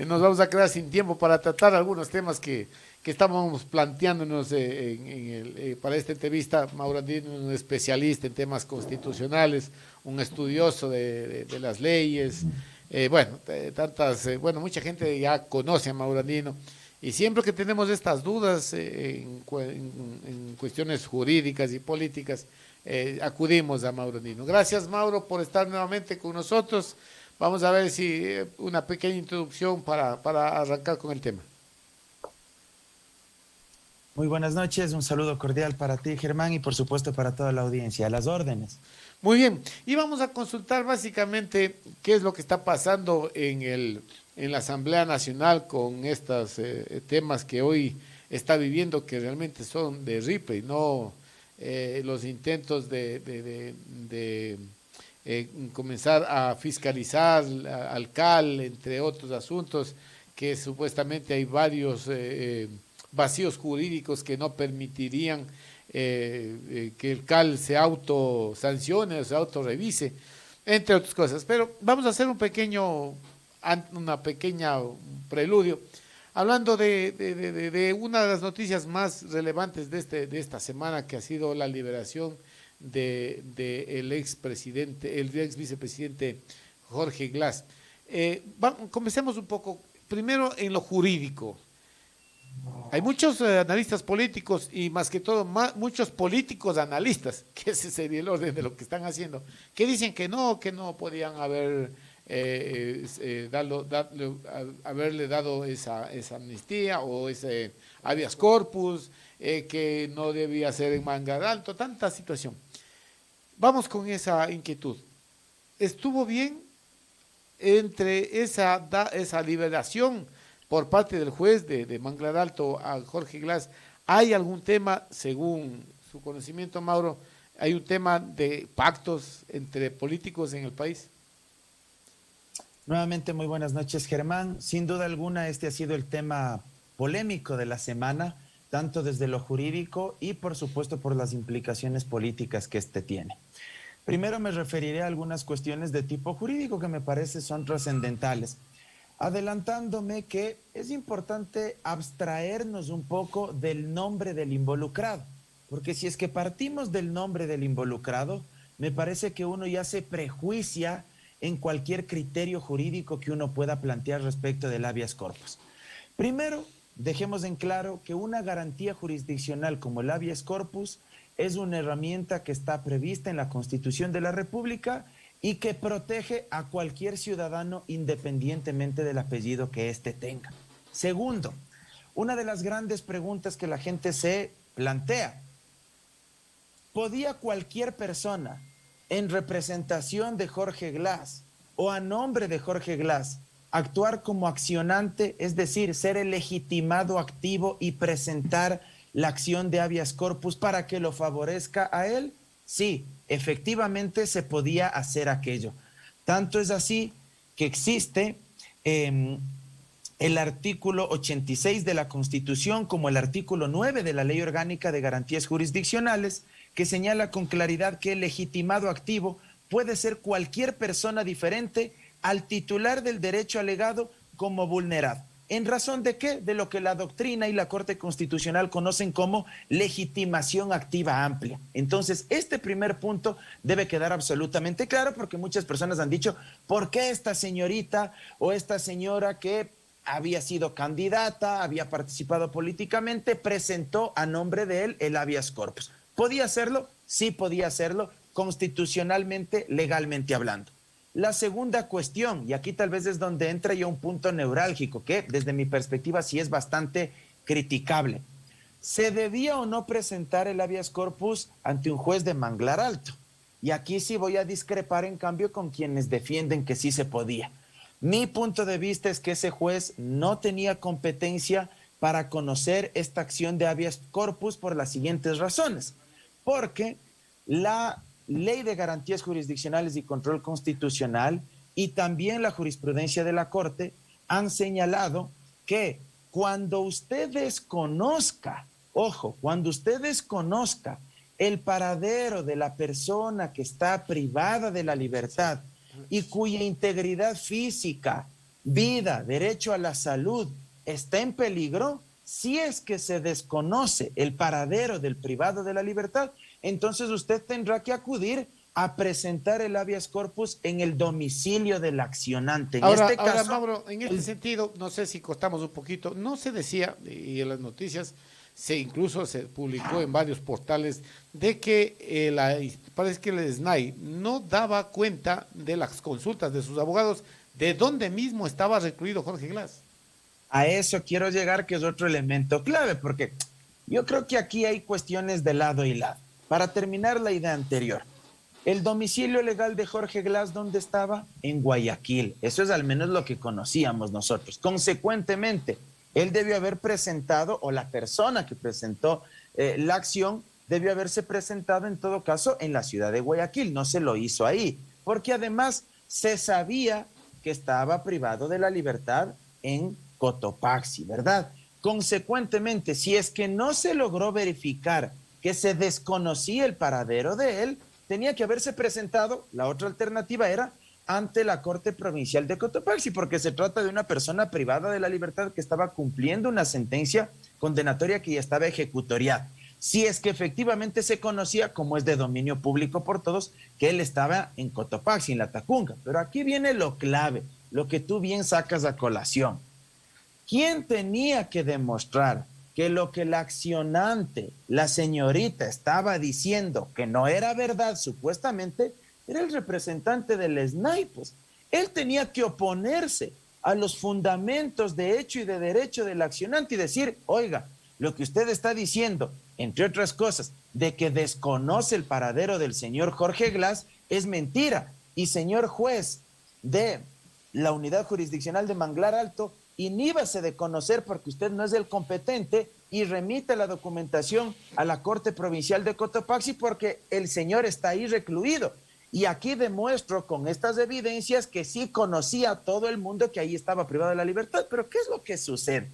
nos vamos a quedar sin tiempo para tratar algunos temas que estábamos planteándonos para esta entrevista. Mauro Andino es un especialista en temas constitucionales, un estudioso de las leyes. Bueno, mucha gente ya conoce a Mauro Andino. Y siempre que tenemos estas dudas en cuestiones jurídicas y políticas, acudimos a Mauro Andino. Gracias, Mauro, por estar nuevamente con nosotros. Vamos a ver si una pequeña introducción para arrancar con el tema. Muy buenas noches, un saludo cordial para ti, Germán, y por supuesto para toda la audiencia. A las órdenes. Muy bien, y vamos a consultar básicamente qué es lo que está pasando en la Asamblea Nacional con estos temas que hoy está viviendo, que realmente son de Ripley, no los intentos de comenzar a fiscalizar al CAL, entre otros asuntos, que supuestamente hay varios vacíos jurídicos que no permitirían que el CAL se autosancione o se autorrevise, entre otras cosas. Pero vamos a hacer una pequeña preludio, hablando de una de las noticias más relevantes de esta semana, que ha sido la liberación el ex vicepresidente Jorge Glass. Comencemos un poco, primero en lo jurídico. Hay muchos analistas políticos y más que todo muchos políticos analistas, que ese sería el orden de lo que están haciendo, que dicen que no podían haberle dado esa amnistía o ese habeas corpus, que no debía ser en manga de alto, tanta situación. Vamos con esa inquietud. ¿Estuvo bien entre esa liberación por parte del juez de Manglar Alto a Jorge Glass? ¿Hay algún tema, según su conocimiento, Mauro, hay un tema de pactos entre políticos en el país? Nuevamente, muy buenas noches, Germán. Sin duda alguna, este ha sido el tema polémico de la semana, tanto desde lo jurídico y, por supuesto, por las implicaciones políticas que este tiene. Primero me referiré a algunas cuestiones de tipo jurídico que me parece son trascendentales, adelantándome que es importante abstraernos un poco del nombre del involucrado, porque si es que partimos del nombre del involucrado, me parece que uno ya se prejuicia en cualquier criterio jurídico que uno pueda plantear respecto del habeas corpus. Primero, dejemos en claro que una garantía jurisdiccional como el habeas corpus es una herramienta que está prevista en la Constitución de la República y que protege a cualquier ciudadano independientemente del apellido que éste tenga. Segundo, una de las grandes preguntas que la gente se plantea: ¿podía cualquier persona en representación de Jorge Glass o a nombre de Jorge Glass actuar como accionante, es decir, ser el legitimado activo y presentar la acción de habeas corpus para que lo favorezca a él? Sí, efectivamente se podía hacer aquello. Tanto es así que existe el artículo 86 de la Constitución como el artículo 9 de la Ley Orgánica de Garantías Jurisdiccionales, que señala con claridad que el legitimado activo puede ser cualquier persona diferente al titular del derecho alegado como vulnerado. ¿En razón de qué? De lo que la doctrina y la Corte Constitucional conocen como legitimación activa amplia. Entonces, este primer punto debe quedar absolutamente claro, porque muchas personas han dicho: ¿por qué esta señorita o esta señora que había sido candidata, había participado políticamente, presentó a nombre de él el habeas corpus? ¿Podía hacerlo? Sí podía hacerlo, constitucionalmente, legalmente hablando. La segunda cuestión, y aquí tal vez es donde entra ya un punto neurálgico, que desde mi perspectiva sí es bastante criticable. ¿Se debía o no presentar el habeas corpus ante un juez de Manglar Alto? Y aquí sí voy a discrepar, en cambio, con quienes defienden que sí se podía. Mi punto de vista es que ese juez no tenía competencia para conocer esta acción de habeas corpus por las siguientes razones. Porque la Ley de Garantías Jurisdiccionales y Control Constitucional y también la jurisprudencia de la Corte han señalado que cuando usted desconozca, ojo, cuando usted desconozca el paradero de la persona que está privada de la libertad y cuya integridad física vida, derecho a la salud está en peligro, si es que se desconoce el paradero del privado de la libertad, entonces usted tendrá que acudir a presentar el habeas corpus en el domicilio del accionante. Ahora, Mauro, en este sentido, no sé si costamos un poquito, no se decía, y en las noticias incluso se publicó en varios portales, de que parece que el SNAI no daba cuenta de las consultas de sus abogados, de dónde mismo estaba recluido Jorge Glass. A eso quiero llegar, que es otro elemento clave, porque yo creo que aquí hay cuestiones de lado y lado. Para terminar la idea anterior, el domicilio legal de Jorge Glass, ¿dónde estaba? En Guayaquil. Eso es al menos lo que conocíamos nosotros. Consecuentemente, él debió haber presentado, o la persona que presentó la acción, debió haberse presentado en todo caso en la ciudad de Guayaquil. No se lo hizo ahí, porque además se sabía que estaba privado de la libertad en Cotopaxi, ¿verdad? Consecuentemente, si es que no se logró verificar que se desconocía el paradero de él, tenía que haberse presentado, la otra alternativa era ante la Corte Provincial de Cotopaxi, porque se trata de una persona privada de la libertad que estaba cumpliendo una sentencia condenatoria que ya estaba ejecutoriada. Si es que efectivamente se conocía, como es de dominio público por todos, que él estaba en Cotopaxi, en la Tacunga. Pero aquí viene lo clave, lo que tú bien sacas a colación. ¿Quién tenía que demostrar que lo que la accionante, la señorita, estaba diciendo que no era verdad supuestamente? Era el representante del SNAI, pues. Él tenía que oponerse a los fundamentos de hecho y de derecho del accionante y decir, oiga, lo que usted está diciendo, entre otras cosas, de que desconoce el paradero del señor Jorge Glass, es mentira. Y señor juez de la unidad jurisdiccional de Manglar Alto, iníbase de conocer porque usted no es el competente y remite la documentación a la Corte Provincial de Cotopaxi porque el señor está ahí recluido. Y aquí demuestro con estas evidencias que sí conocía a todo el mundo que ahí estaba privado de la libertad. Pero ¿qué es lo que sucede?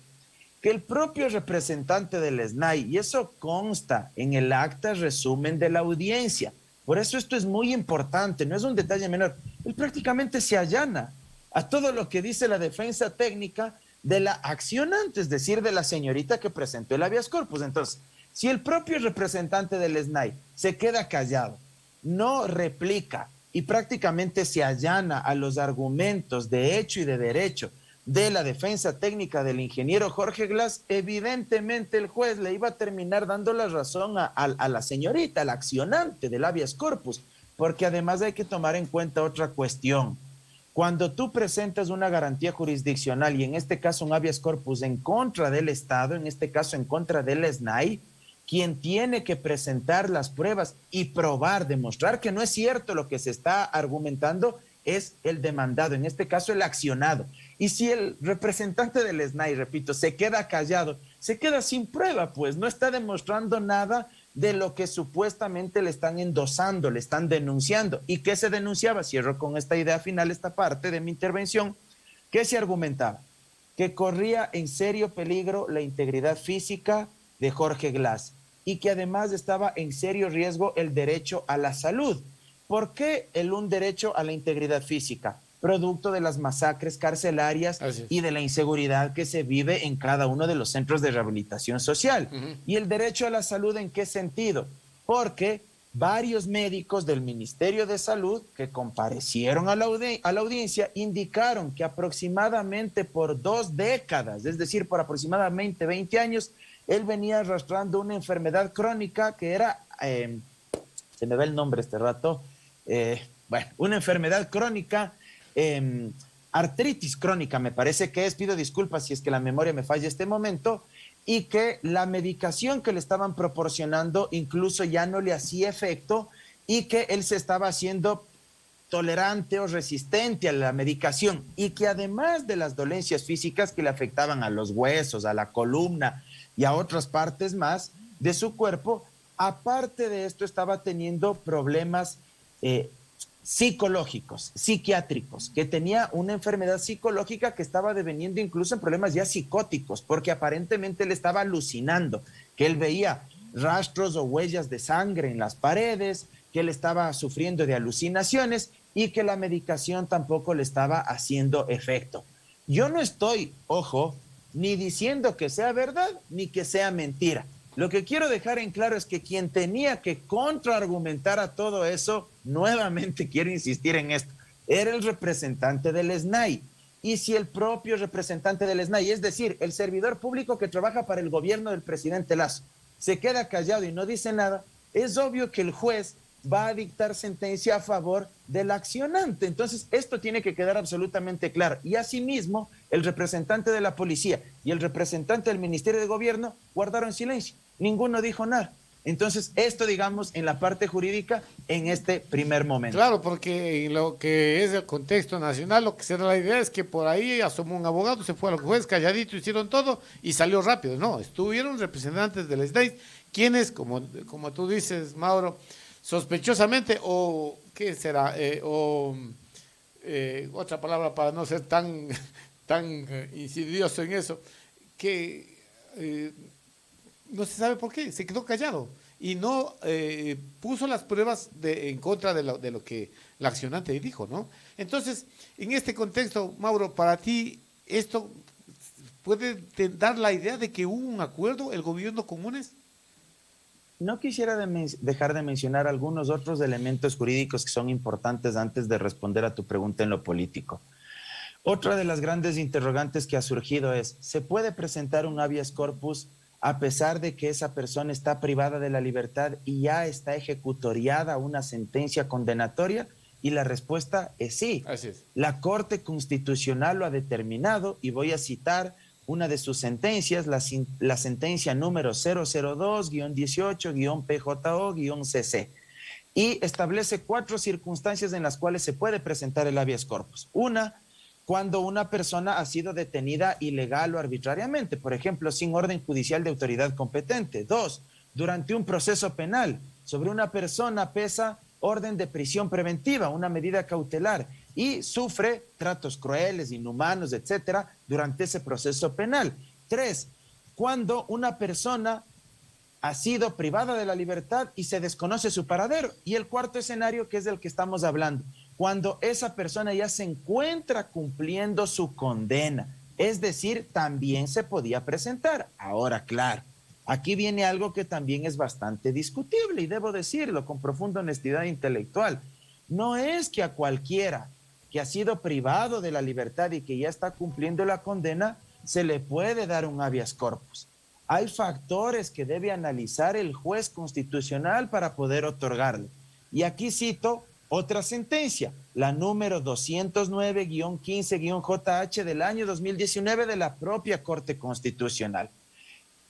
Que el propio representante del SNAI, y eso consta en el acta resumen de la audiencia, por eso esto es muy importante, no es un detalle menor, él prácticamente se allana a todo lo que dice la defensa técnica de la accionante, es decir, de la señorita que presentó el habeas corpus. Entonces, si el propio representante del SNAI se queda callado, no replica y prácticamente se allana a los argumentos de hecho y de derecho de la defensa técnica del ingeniero Jorge Glass, evidentemente el juez le iba a terminar dando la razón a la señorita, a la accionante del habeas corpus, porque además hay que tomar en cuenta otra cuestión. Cuando tú presentas una garantía jurisdiccional y en este caso un habeas corpus en contra del Estado, en este caso en contra del SNAI, quien tiene que presentar las pruebas y probar, demostrar que no es cierto lo que se está argumentando es el demandado, en este caso el accionado. Y si el representante del SNAI, repito, se queda callado, se queda sin prueba, pues no está demostrando nada de lo que supuestamente le están endosando, le están denunciando. ¿Y qué se denunciaba? Cierro con esta idea final, esta parte de mi intervención. ¿Qué se argumentaba? Que corría en serio peligro la integridad física de Jorge Glass y que además estaba en serio riesgo el derecho a la salud. ¿Por qué un derecho a la integridad física? Producto de las masacres carcelarias y de la inseguridad que se vive en cada uno de los centros de rehabilitación social. ¿Y el derecho a la salud en qué sentido? Porque varios médicos del Ministerio de Salud que comparecieron a la audiencia indicaron que aproximadamente por 2 décadas, es decir, por aproximadamente 20 años, él venía arrastrando una enfermedad crónica que era, se me va el nombre este rato, una enfermedad crónica, artritis crónica me parece que es, pido disculpas si es que la memoria me falla este momento, y que la medicación que le estaban proporcionando incluso ya no le hacía efecto y que él se estaba haciendo tolerante o resistente a la medicación y que además de las dolencias físicas que le afectaban a los huesos, a la columna y a otras partes más de su cuerpo, aparte de esto estaba teniendo problemas psicológicos, psiquiátricos, que tenía una enfermedad psicológica que estaba deveniendo incluso en problemas ya psicóticos, porque aparentemente él estaba alucinando, que él veía rastros o huellas de sangre en las paredes, que él estaba sufriendo de alucinaciones y que la medicación tampoco le estaba haciendo efecto. Yo no estoy, ojo, ni diciendo que sea verdad ni que sea mentira. Lo que quiero dejar en claro es que quien tenía que contraargumentar a todo eso, nuevamente quiero insistir en esto, era el representante del SNAI. Y si el propio representante del SNAI, es decir, el servidor público que trabaja para el gobierno del presidente Lasso, se queda callado y no dice nada, es obvio que el juez va a dictar sentencia a favor del accionante. Entonces, esto tiene que quedar absolutamente claro. Y asimismo, el representante de la policía y el representante del Ministerio de Gobierno guardaron silencio. Ninguno dijo nada. Entonces, esto, digamos, en la parte jurídica, en este primer momento. Claro, porque en lo que es el contexto nacional, lo que será la idea es que por ahí asomó un abogado, se fue al juez, calladito, hicieron todo y salió rápido. No, estuvieron representantes del SNAI, quienes, como tú dices, Mauro, sospechosamente, o qué será, otra palabra para no ser tan, tan insidioso en eso, que no se sabe por qué, se quedó callado y no puso las pruebas en contra de lo que la accionante dijo, ¿no? Entonces, en este contexto, Mauro, para ti, ¿esto puede dar la idea de que hubo un acuerdo, el gobierno comunes? No quisiera dejar de mencionar algunos otros elementos jurídicos que son importantes antes de responder a tu pregunta en lo político. Otra de las grandes interrogantes que ha surgido es, ¿se puede presentar un habeas corpus a pesar de que esa persona está privada de la libertad y ya está ejecutoriada una sentencia condenatoria? Y la respuesta es sí. Así es. La Corte Constitucional lo ha determinado y voy a citar una de sus sentencias, la sentencia número 002-18-PJO-CC, y establece 4 circunstancias en las cuales se puede presentar el habeas corpus. Una, cuando una persona ha sido detenida ilegal o arbitrariamente, por ejemplo, sin orden judicial de autoridad competente. 2, durante un proceso penal, sobre una persona pesa orden de prisión preventiva, una medida cautelar, y sufre tratos crueles, inhumanos, etcétera, durante ese proceso penal. 3, cuando una persona ha sido privada de la libertad y se desconoce su paradero. Y el cuarto escenario, que es del que estamos hablando, cuando esa persona ya se encuentra cumpliendo su condena, es decir, también se podía presentar. Ahora, claro, aquí viene algo que también es bastante discutible y debo decirlo con profunda honestidad intelectual. No es que a cualquiera que ha sido privado de la libertad y que ya está cumpliendo la condena, se le puede dar un habeas corpus. Hay factores que debe analizar el juez constitucional para poder otorgarle. Y aquí cito otra sentencia, la número 209-15-JH del año 2019 de la propia Corte Constitucional.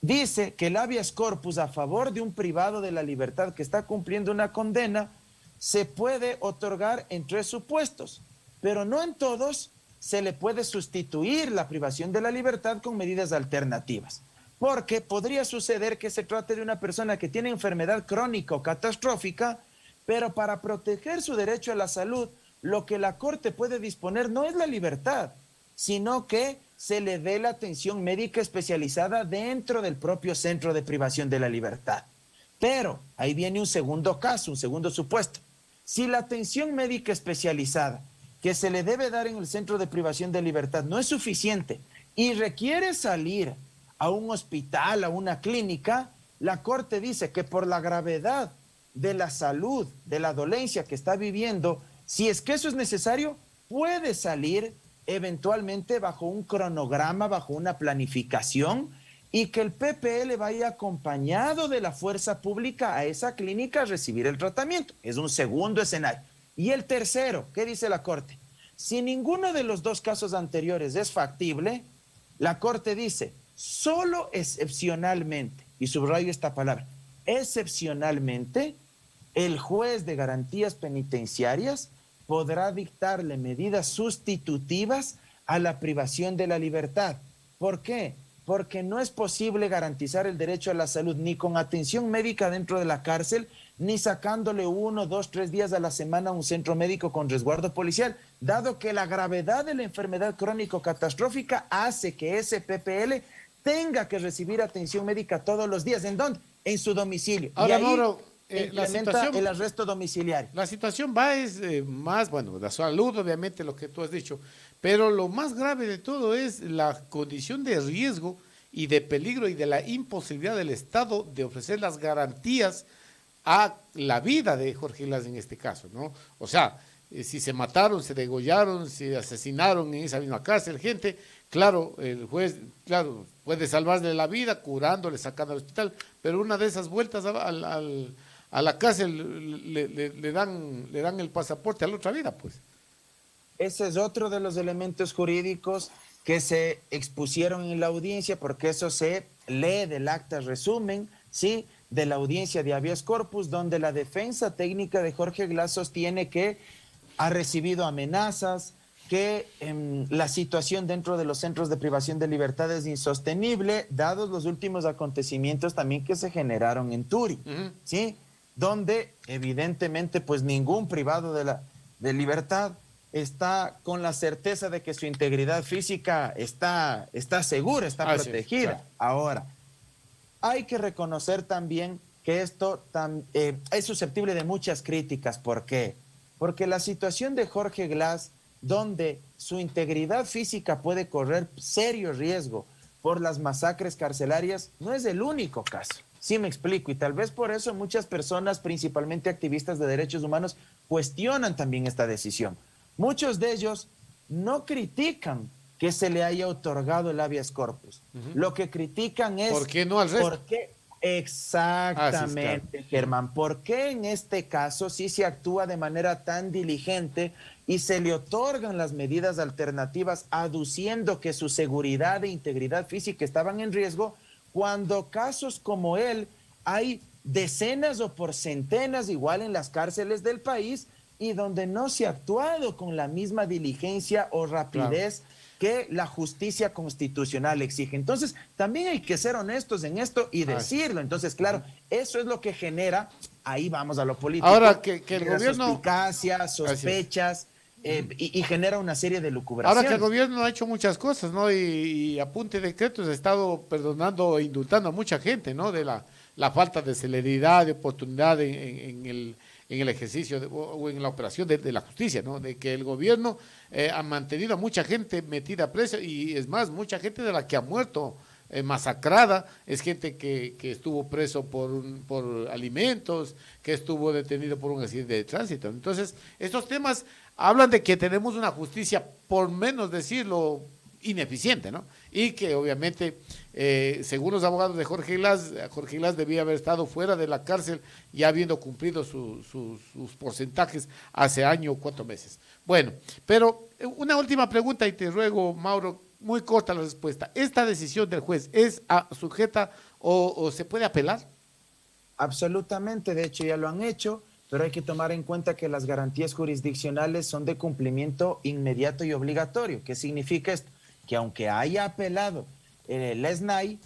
Dice que el habeas corpus a favor de un privado de la libertad que está cumpliendo una condena se puede otorgar en 3 supuestos, pero no en todos se le puede sustituir la privación de la libertad con medidas alternativas. Porque podría suceder que se trate de una persona que tiene enfermedad crónica o catastrófica, pero para proteger su derecho a la salud, lo que la Corte puede disponer no es la libertad, sino que se le dé la atención médica especializada dentro del propio centro de privación de la libertad. Pero ahí viene un segundo caso, un segundo supuesto. Si la atención médica especializada que se le debe dar en el centro de privación de libertad no es suficiente y requiere salir a un hospital, a una clínica, la Corte dice que por la gravedad de la salud, de la dolencia que está viviendo, si es que eso es necesario, puede salir eventualmente bajo un cronograma, bajo una planificación, y que el PPL vaya acompañado de la fuerza pública a esa clínica a recibir el tratamiento. Es un segundo escenario. Y el tercero, ¿qué dice la Corte? Si ninguno de los 2 casos anteriores es factible, la Corte dice, solo excepcionalmente, y subrayo esta palabra, excepcionalmente, el juez de garantías penitenciarias podrá dictarle medidas sustitutivas a la privación de la libertad. ¿Por qué? Porque no es posible garantizar el derecho a la salud ni con atención médica dentro de la cárcel, ni sacándole 1, 2, 3 días a la semana a un centro médico con resguardo policial, dado que la gravedad de la enfermedad crónico-catastrófica hace que ese PPL tenga que recibir atención médica todos los días. ¿En dónde? En su domicilio. Ahora, y ahí, Mauro, la implementa situación, el arresto domiciliario. la situación va es más, bueno, la salud, obviamente, lo que tú has dicho, pero lo más grave de todo es la condición de riesgo y de peligro y de la imposibilidad del Estado de ofrecer las garantías a la vida de Jorge Glass en este caso, ¿no? O sea, si se mataron, se degollaron, se asesinaron en esa misma cárcel gente, claro, el juez, claro, puede salvarle la vida curándole, sacando al hospital, pero una de esas vueltas a la cárcel le dan el pasaporte a la otra vida, pues. Ese es otro de los elementos jurídicos que se expusieron en la audiencia, porque eso se lee del acta resumen, ¿sí?, de la audiencia de habeas corpus, donde la defensa técnica de Jorge Glass sostiene que ha recibido amenazas, que la situación dentro de los centros de privación de libertad es insostenible, dados los últimos acontecimientos también que se generaron en Turi, ¿sí?, donde evidentemente pues ningún privado de libertad está con la certeza de que su integridad física está segura, está protegida. Claro. Ahora, hay que reconocer también que esto es susceptible de muchas críticas. ¿Por qué? Porque la situación de Jorge Glass, donde su integridad física puede correr serio riesgo por las masacres carcelarias, no es el único caso. Sí me explico, y tal vez por eso muchas personas, principalmente activistas de derechos humanos, cuestionan también esta decisión. Muchos de ellos no critican que se le haya otorgado el habeas corpus. Lo que critican es... ¿Por qué no al resto? ¿Por qué? Exactamente, claro. Germán. ¿Por qué en este caso sí se actúa de manera tan diligente y se le otorgan las medidas alternativas aduciendo que su seguridad e integridad física estaban en riesgo, cuando casos como él hay decenas o por centenas igual en las cárceles del país y donde no se ha actuado con la misma diligencia o rapidez, claro, que la justicia constitucional exige? Entonces, también hay que ser honestos en esto y decirlo. Entonces, claro, eso es lo que genera, ahí vamos a lo político. Ahora que el gobierno... Suspicacias, sospechas, y genera una serie de lucubraciones. Ahora que el gobierno ha hecho muchas cosas, ¿no? Y a punta de decretos ha estado perdonando e indultando a mucha gente, ¿no? De la falta de celeridad, de oportunidad en el ejercicio o en la operación de la justicia, ¿no? De que el gobierno ha mantenido a mucha gente metida presa, y es más, mucha gente de la que ha muerto masacrada, es gente que estuvo preso por alimentos, que estuvo detenido por un accidente de tránsito. Entonces, estos temas hablan de que tenemos una justicia, por menos decirlo, ineficiente, ¿no? Y que obviamente, según los abogados de Jorge Glass debía haber estado fuera de la cárcel ya habiendo cumplido sus porcentajes hace año o 4 meses. Bueno, pero una última pregunta y te ruego, Mauro, muy corta la respuesta. ¿Esta decisión del juez es sujeta o se puede apelar? Absolutamente, de hecho ya lo han hecho, pero hay que tomar en cuenta que las garantías jurisdiccionales son de cumplimiento inmediato y obligatorio. ¿Qué significa esto? Que aunque haya apelado el SNAI,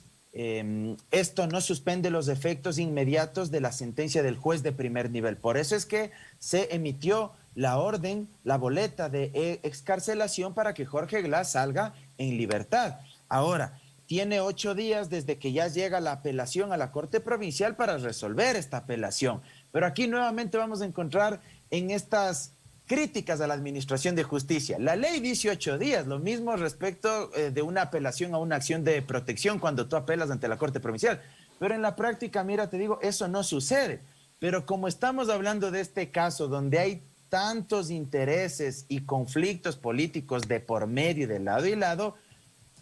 esto no suspende los efectos inmediatos de la sentencia del juez de primer nivel. Por eso es que se emitió la orden, la boleta de excarcelación para que Jorge Glass salga en libertad. Ahora, tiene 8 días desde que ya llega la apelación a la Corte Provincial para resolver esta apelación. Pero aquí nuevamente vamos a encontrar en estas críticas a la Administración de Justicia. La ley dice 8 días, lo mismo respecto de una apelación a una acción de protección cuando tú apelas ante la Corte Provincial. Pero en la práctica, mira, te digo, eso no sucede. Pero como estamos hablando de este caso donde hay tantos intereses y conflictos políticos de por medio, de lado y lado,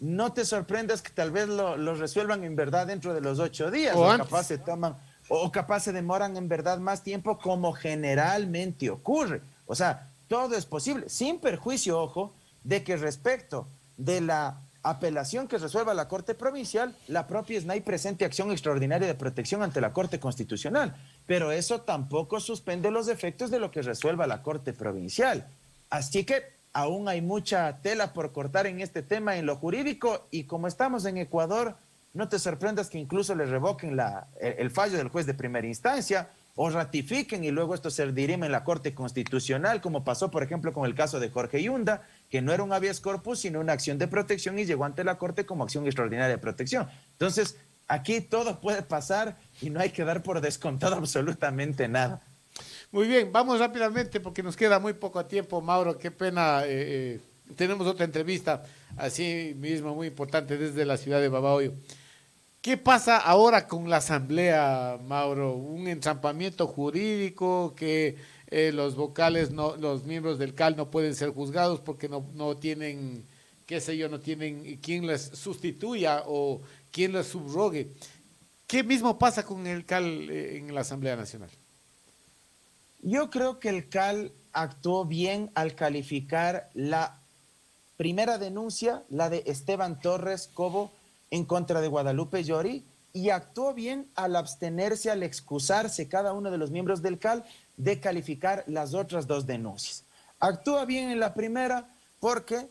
no te sorprendas que tal vez lo resuelvan en verdad dentro de los 8 días, o capaz se toman, o capaz se demoran en verdad más tiempo, como generalmente ocurre. O sea, todo es posible, sin perjuicio, ojo, de que respecto de la apelación que resuelva la Corte Provincial, la propia SNAI presente acción extraordinaria de protección ante la Corte Constitucional. Pero eso tampoco suspende los efectos de lo que resuelva la Corte Provincial. Así que aún hay mucha tela por cortar en este tema, en lo jurídico, y como estamos en Ecuador, no te sorprendas que incluso le revoquen el fallo del juez de primera instancia, o ratifiquen y luego esto se dirime en la Corte Constitucional, como pasó, por ejemplo, con el caso de Jorge Yunda, que no era un habeas corpus, sino una acción de protección y llegó ante la Corte como acción extraordinaria de protección. Entonces, Aquí todo puede pasar y no hay que dar por descontado absolutamente nada. Muy bien, vamos rápidamente porque nos queda muy poco tiempo, Mauro. Qué pena. Tenemos otra entrevista, así mismo, muy importante desde la ciudad de Babahoyo. ¿Qué pasa ahora con la asamblea, Mauro? Un entrampamiento jurídico que los vocales, no, los miembros del CAL no pueden ser juzgados porque no tienen, qué sé yo, no tienen quien les sustituya o quien les subrogue. ¿Qué mismo pasa con el CAL en la Asamblea Nacional? Yo creo que el CAL actuó bien al calificar la primera denuncia, la de Esteban Torres Cobo en contra de Guadalupe Llori, y actuó bien al abstenerse, al excusarse cada uno de los miembros del CAL de calificar las otras dos denuncias. Actúa bien en la primera porque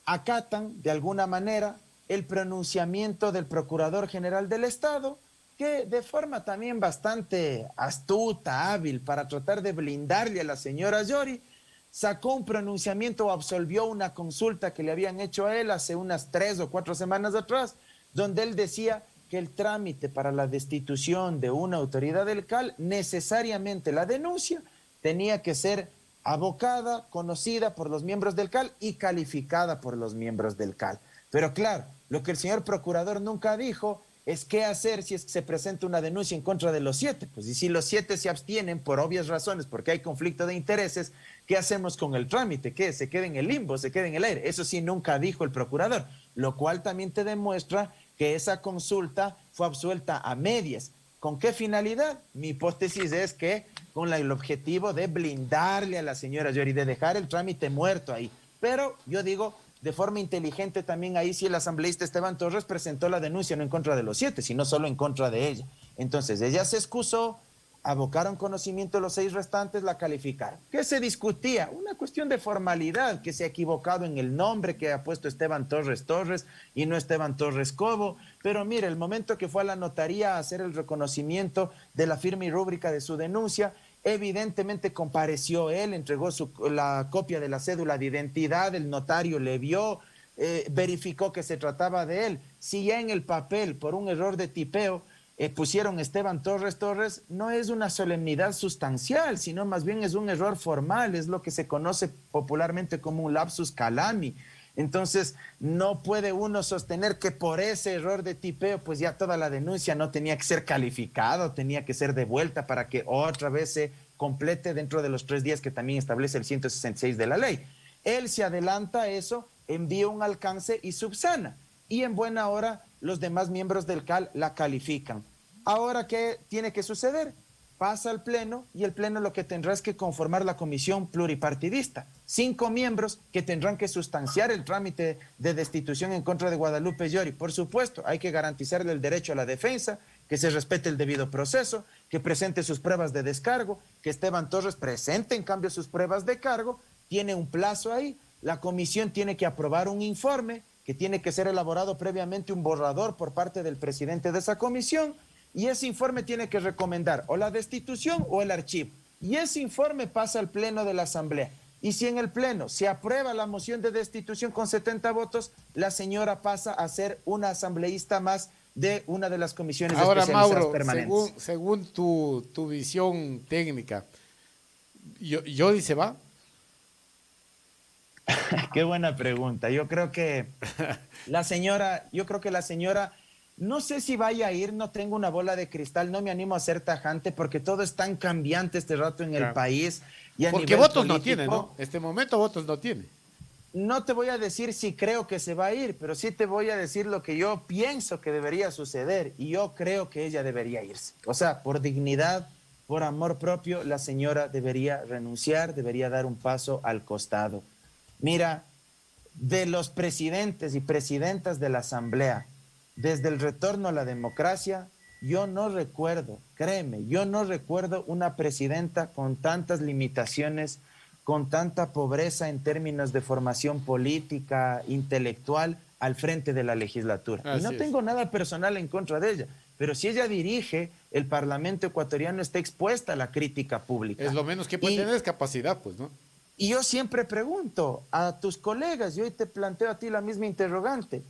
acatan de alguna manera el pronunciamiento del Procurador General del Estado, que de forma también bastante astuta, hábil, para tratar de blindarle a la señora Llori, sacó un pronunciamiento o absolvió una consulta que le habían hecho a él hace unas 3 o 4 semanas atrás, donde él decía que el trámite para la destitución de una autoridad del CAL, necesariamente la denuncia, tenía que ser abocada, conocida por los miembros del CAL y calificada por los miembros del CAL. Pero claro, lo que el señor procurador nunca dijo es qué hacer si es que se presenta una denuncia en contra de los 7. Pues y si los 7 se abstienen por obvias razones, porque hay conflicto de intereses, ¿qué hacemos con el trámite? ¿Qué? ¿Se queda en el limbo? ¿Se queda en el aire? Eso sí nunca dijo el procurador, lo cual también te demuestra que esa consulta fue absuelta a medias. ¿Con qué finalidad? Mi hipótesis es que con el objetivo de blindarle a la señora Llori, de dejar el trámite muerto ahí. Pero yo digo, de forma inteligente también ahí sí el asambleísta Esteban Torres presentó la denuncia no en contra de los 7, sino solo en contra de ella. Entonces ella se excusó, abocaron conocimiento de los 6 restantes, la calificaron. ¿Qué se discutía? Una cuestión de formalidad, que se ha equivocado en el nombre que ha puesto Esteban Torres Torres y no Esteban Torres Cobo. Pero mire, el momento que fue a la notaría a hacer el reconocimiento de la firma y rúbrica de su denuncia, evidentemente compareció él, entregó la copia de la cédula de identidad, el notario le vio, verificó que se trataba de él. Si ya en el papel, por un error de tipeo, pusieron Esteban Torres Torres, no es una solemnidad sustancial, sino más bien es un error formal, es lo que se conoce popularmente como un lapsus calami. Entonces, no puede uno sostener que por ese error de tipeo, pues ya toda la denuncia no tenía que ser calificada, tenía que ser devuelta para que otra vez se complete dentro de los 3 días que también establece el 166 de la ley. Él se adelanta a eso, envía un alcance y subsana. Y en buena hora los demás miembros del CAL la califican. Ahora, ¿qué tiene que suceder? Pasa al Pleno y el Pleno lo que tendrá es que conformar la comisión pluripartidista. 5 miembros que tendrán que sustanciar el trámite de destitución en contra de Guadalupe Llori. Por supuesto, hay que garantizarle el derecho a la defensa, que se respete el debido proceso, que presente sus pruebas de descargo, que Esteban Torres presente en cambio sus pruebas de cargo. Tiene un plazo ahí. La comisión tiene que aprobar un informe que tiene que ser elaborado previamente un borrador por parte del presidente de esa comisión. Y ese informe tiene que recomendar o la destitución o el archivo. Y ese informe pasa al Pleno de la Asamblea. Y si en el Pleno se aprueba la moción de destitución con 70 votos, la señora pasa a ser una asambleísta más de una de las comisiones Ahora, especializadas Mauro, permanentes. según tu visión técnica, ¿Llori se va? Qué buena pregunta. Yo creo que la señora, no sé si vaya a ir, no tengo una bola de cristal, no me animo a ser tajante porque todo es tan cambiante este rato en el país y a Porque nivel votos político, no tiene, ¿no? Este momento votos no tiene. no te voy a decir si creo que se va a ir, pero sí te voy a decir lo que yo pienso que debería suceder y yo creo que ella debería irse. O sea, por dignidad, por amor propio, la señora debería renunciar, debería dar un paso al costado. Mira, de los presidentes y presidentas de la Asamblea, desde el retorno a la democracia, yo no recuerdo, créeme, yo no recuerdo una presidenta con tantas limitaciones, con tanta pobreza en términos de formación política, intelectual, al frente de la legislatura. Y no tengo nada personal en contra de ella, pero si ella dirige, el Parlamento ecuatoriano está expuesta a la crítica pública. Es lo menos que puede tener es capacidad, pues, ¿no? Y yo siempre pregunto a tus colegas, y hoy te planteo a ti la misma interrogante,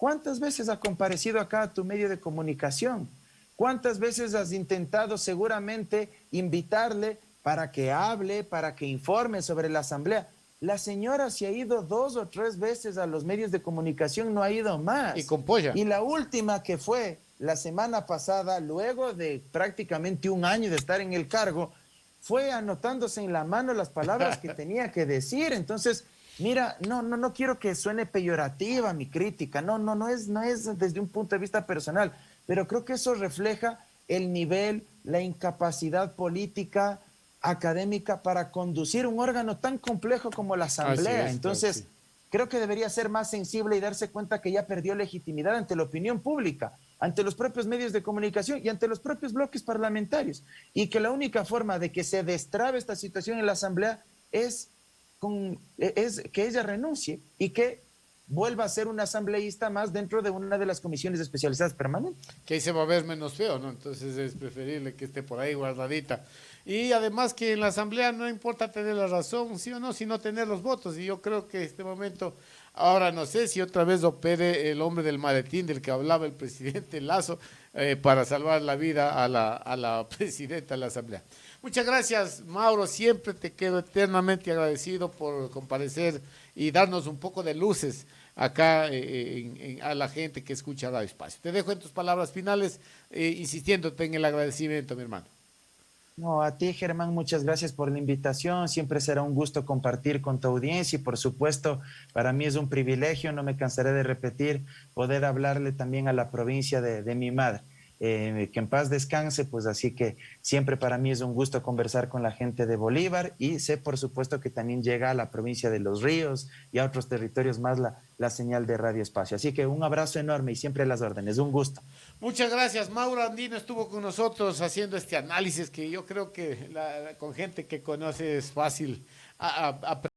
¿cuántas veces ha comparecido acá a tu medio de comunicación? ¿Cuántas veces has intentado seguramente invitarle para que hable, para que informe sobre la asamblea? La señora se ha ido 2 o 3 veces a los medios de comunicación, no ha ido más. Y con polla. Y la última que fue la semana pasada, luego de prácticamente un año de estar en el cargo, fue anotándose en la mano las palabras que tenía que decir. Entonces, mira, no quiero que suene peyorativa mi crítica, no es desde un punto de vista personal, pero creo que eso refleja el nivel, la incapacidad política, académica para conducir un órgano tan complejo como la Asamblea. Entonces, sí. Creo que debería ser más sensible y darse cuenta que ya perdió legitimidad ante la opinión pública, ante los propios medios de comunicación y ante los propios bloques parlamentarios. Y que la única forma de que se destrabe esta situación en la Asamblea es que ella renuncie y que vuelva a ser una asambleísta más dentro de una de las comisiones especializadas permanentes. Que ahí se va a ver menos feo, ¿no? Entonces es preferible que esté por ahí guardadita. Y además que en la asamblea no importa tener la razón, sí o no, sino tener los votos. Y yo creo que en este momento, ahora no sé si otra vez opere el hombre del maletín del que hablaba el presidente Lazo para salvar la vida a la presidenta de la asamblea. Muchas gracias, Mauro. Siempre te quedo eternamente agradecido por comparecer y darnos un poco de luces acá a la gente que escucha Radio Espacio. Te dejo en tus palabras finales, insistiéndote en el agradecimiento, mi hermano. No, a ti, Germán, muchas gracias por la invitación. Siempre será un gusto compartir con tu audiencia y, por supuesto, para mí es un privilegio, no me cansaré de repetir, poder hablarle también a la provincia de mi madre. Que en paz descanse, pues así que siempre para mí es un gusto conversar con la gente de Bolívar y sé por supuesto que también llega a la provincia de Los Ríos y a otros territorios más la señal de Radio Espacio. Así que un abrazo enorme y siempre a las órdenes, un gusto. Muchas gracias. Mauro Andino estuvo con nosotros haciendo este análisis que yo creo que con gente que conoce es fácil aprender.